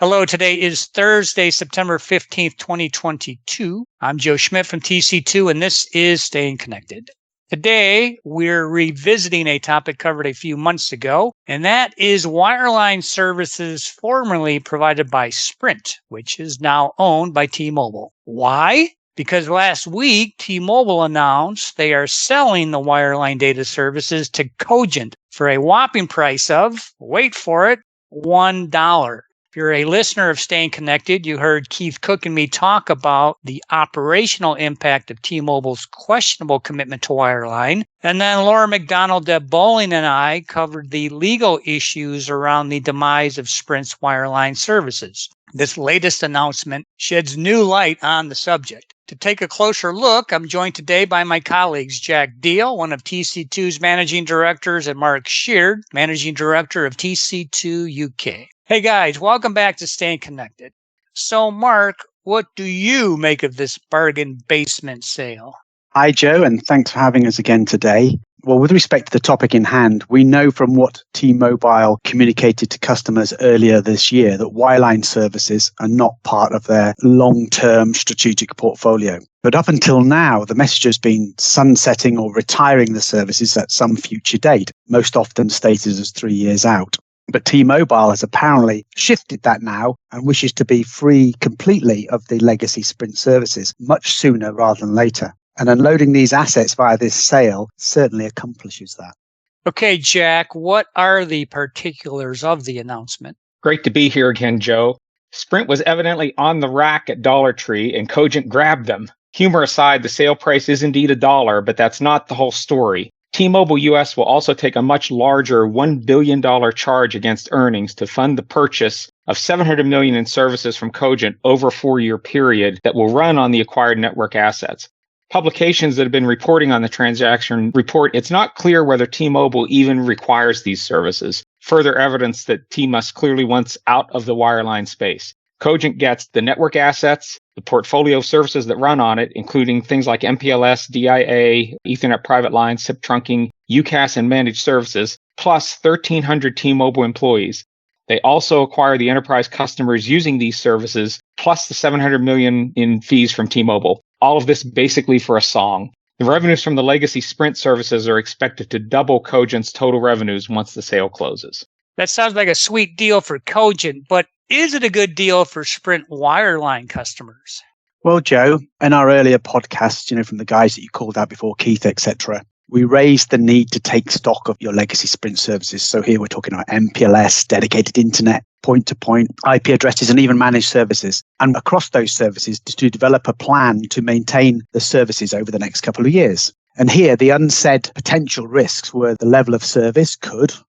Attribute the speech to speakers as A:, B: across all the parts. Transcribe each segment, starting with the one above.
A: Hello, today is Thursday, September 15th, 2022. I'm Joe Schmidt from TC2, and this is Staying Connected. Today, we're revisiting a topic covered a few months ago, and that is wireline services formerly provided by Sprint, which is now owned by T-Mobile. Why? Because last week, T-Mobile announced they are selling the wireline data services to Cogent for a whopping price of, wait for it, $1. If you're a listener of Staying Connected, you heard Keith Cook and me talk about the operational impact of T-Mobile's questionable commitment to wireline. And then Laura McDonald, Deb Bowling, and I covered the legal issues around the demise of Sprint's wireline services. This latest announcement sheds new light on the subject. To take a closer look, I'm joined today by my colleagues, Jack Deal, one of TC2's managing directors, and Mark Sheard, managing director of TC2 UK. Hey guys, welcome back to Staying Connected. So Mark, what do you make of this bargain basement sale?
B: Hi Joe, and thanks for having us again today. Well, with respect to the topic in hand, we know from what T-Mobile communicated to customers earlier this year that wireline services are not part of their long-term strategic portfolio. But up until now, the message has been sunsetting or retiring the services at some future date, most often stated as 3 years out. But T-Mobile has apparently shifted that now and wishes to be free completely of the legacy Sprint services much sooner rather than later. And unloading these assets via this sale certainly accomplishes that.
A: Okay, Jack, what are the particulars of the announcement?
C: Great to be here again, Joe. Sprint was evidently on the rack at Dollar Tree and Cogent grabbed them. Humor aside, the sale price is indeed $1, but that's not the whole story. T-Mobile US will also take a much larger $1 billion charge against earnings to fund the purchase of $700 million in services from Cogent over a 4-year period that will run on the acquired network assets. Publications that have been reporting on the transaction report it's not clear whether T-Mobile even requires these services. Further evidence that T-Mobile clearly wants out of the wireline space. Cogent gets the network assets, the portfolio of services that run on it, including things like MPLS, DIA, Ethernet private lines, SIP trunking, UCaaS, and managed services, plus 1,300 T-Mobile employees. They also acquire the enterprise customers using these services, plus the $700 million in fees from T-Mobile. All of this basically for a song. The revenues from the legacy Sprint services are expected to double Cogent's total revenues once the sale closes.
A: That sounds like a sweet deal for Cogent, but is it a good deal for Sprint wireline customers?
B: Well, Joe, in our earlier podcasts, from the guys that you called out before, Keith, etc., we raised the need to take stock of your legacy Sprint services. So here we're talking about MPLS, dedicated internet, point-to-point, IP addresses, and even managed services. And across those services, to develop a plan to maintain the services over the next couple of years. And here, the unsaid potential risks were the level of service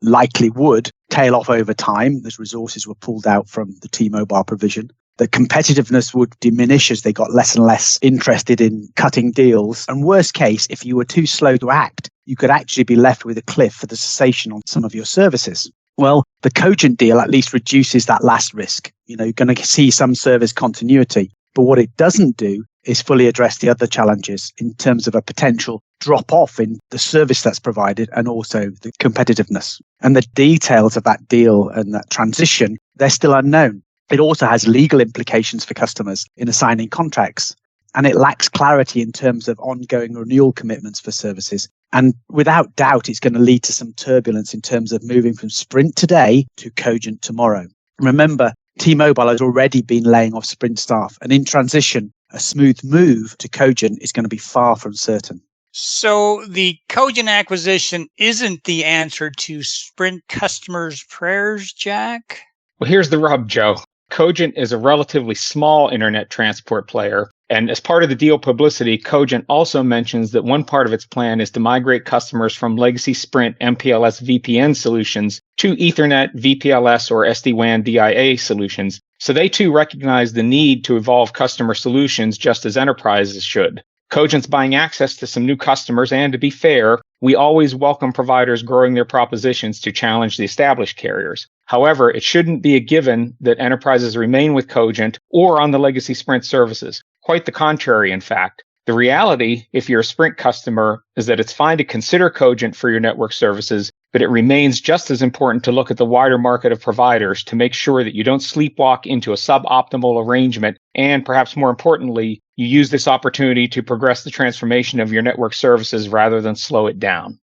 B: likely would, tail off over time as resources were pulled out from the T-Mobile provision. The competitiveness would diminish as they got less and less interested in cutting deals. And worst case, if you were too slow to act, you could actually be left with a cliff for the cessation on some of your services. Well, the Cogent deal at least reduces that last risk. You're going to see some service continuity. But what it doesn't do is fully address the other challenges in terms of a potential drop off in the service that's provided and also the competitiveness. And the details of that deal and that transition, they're still unknown. It also has legal implications for customers in assigning contracts. And it lacks clarity in terms of ongoing renewal commitments for services. And without doubt, it's going to lead to some turbulence in terms of moving from Sprint today to Cogent tomorrow. Remember, T-Mobile has already been laying off Sprint staff. And in transition, a smooth move to Cogent is going to be far from certain.
A: So the Cogent acquisition isn't the answer to Sprint customers' prayers, Jack?
C: Well, here's the rub, Joe. Cogent is a relatively small internet transport player. And as part of the deal publicity, Cogent also mentions that one part of its plan is to migrate customers from legacy Sprint MPLS VPN solutions to Ethernet, VPLS, or SD-WAN DIA solutions. So they too recognize the need to evolve customer solutions just as enterprises should. Cogent's buying access to some new customers, and to be fair, we always welcome providers growing their propositions to challenge the established carriers. However, it shouldn't be a given that enterprises remain with Cogent or on the legacy Sprint services. Quite the contrary, in fact. The reality, if you're a Sprint customer, is that it's fine to consider Cogent for your network services, but it remains just as important to look at the wider market of providers to make sure that you don't sleepwalk into a suboptimal arrangement, and perhaps more importantly, you use this opportunity to progress the transformation of your network services rather than slow it down.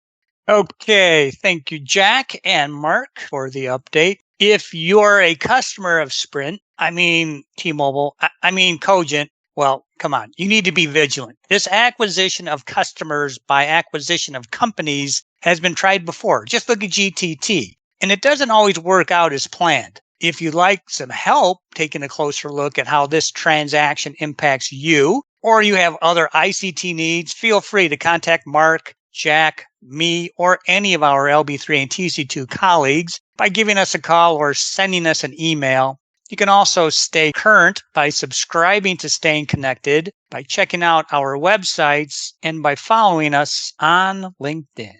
A: Okay, thank you, Jack and Mark, for the update. If you're a customer of Sprint, T-Mobile, Cogent, well, come on, you need to be vigilant. This acquisition of customers by acquisition of companies has been tried before. Just look at GTT, and it doesn't always work out as planned. If you'd like some help taking a closer look at how this transaction impacts you, or you have other ICT needs, feel free to contact Mark, Jack, me, or any of our LB3 and TC2 colleagues by giving us a call or sending us an email. You can also stay current by subscribing to Staying Connected, by checking out our websites, and by following us on LinkedIn.